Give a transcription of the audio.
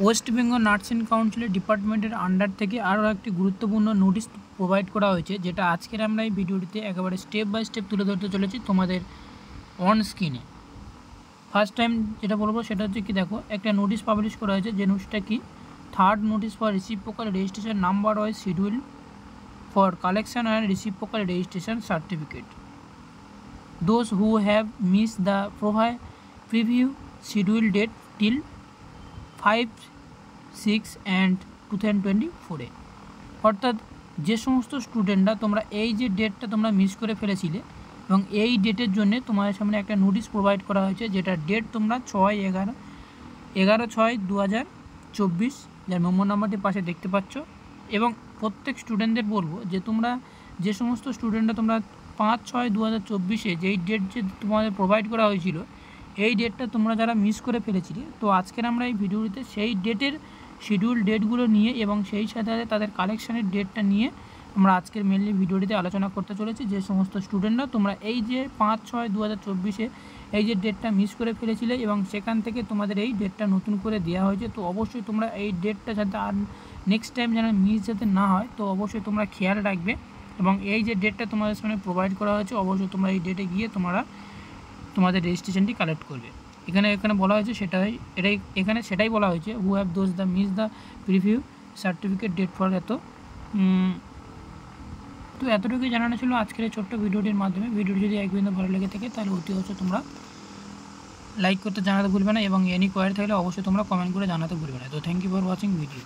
West Bengal nursing কাউন্সিলের ডিপার্টমেন্টের under থেকে আরও একটি গুরুত্বপূর্ণ নোটিশ প্রোভাইড করা হয়েছে, যেটা আজকের আমরা এই ভিডিওটিতে একেবারে স্টেপ বাই স্টেপ তুলে ধরতে চলেছি তোমাদের অন স্ক্রিনে। ফার্স্ট টাইম যেটা বলবো সেটা হচ্ছে কি, দেখো একটা নোটিশ পাবলিশ করা হয়েছে, যে নোটিশটা কি, third notice for reciprocal registration number wise schedule for collection and reciprocal registration certificate those who have miss the preview schedule date till 5/6/2024 অর্থাৎ যে সমস্ত স্টুডেন্টরা তোমরা এই যে ডেটটা তোমরা মিস করে ফেলেছিলে এবং এই ডেটের জন্য তোমাদের সামনে একটা নোটিশ প্রোভাইড করা হয়েছে, যেটা ডেট তোমরা 6/11/2024, যার মেমো নাম্বারটি পাশে দেখতে পাচ্ছ। এবং প্রত্যেক স্টুডেন্টদের বলবো যে তোমরা যে সমস্ত স্টুডেন্টরা তোমরা 5/6/2024 যেই ডেট যে তোমাদের প্রোভাইড করা হয়েছিল, এই ডেটটা তোমরা যারা মিস করে ফেলেছিলে, তো আজকের আমরা এই ভিডিওটিতে সেই ডেটের শিডিউল ডেটগুলো নিয়ে এবং সেই সাথে তাদের কালেকশানের ডেটটা নিয়ে আমরা আজকের মেনলি ভিডিওটিতে আলোচনা করতে চলেছি। যে সমস্ত স্টুডেন্টরা তোমরা এই যে 5/6/2024 এই যে ডেটটা মিস করে ফেলেছিলে এবং সেখান থেকে তোমাদের এই ডেটটা নতুন করে দেওয়া হয়েছে, তো অবশ্যই তোমরা এই ডেটটা যাতে আর নেক্সট টাইম যেন মিস যাতে না হয়, তো অবশ্যই তোমরা খেয়াল রাখবে। এবং এই যে ডেটটা তোমাদের সামনে প্রোভাইড করা হয়েছে, অবশ্যই তোমরা এই ডেটে গিয়ে তোমাদের রেজিস্ট্রেশনটি কালেক্ট করবে। এখানে বলা হয়েছে সেটাই বলা হয়েছে, who have those the miss the preview certificate date for তো এতটুকুই জানানো ছিল আজকের এই ছোট্ট ভিডিওটির মাধ্যমে। ভিডিওটি যদি এক বিন্দু ভালো লেগে থাকে তাহলে অতি অবশ্যই তোমরা লাইক করতে জানাতে ভুলবে না, এবং এনি কোয়ারি থাকলে অবশ্যই তোমরা কমেন্ট করে জানাতে ভুলবে না। তো thank you for watching video.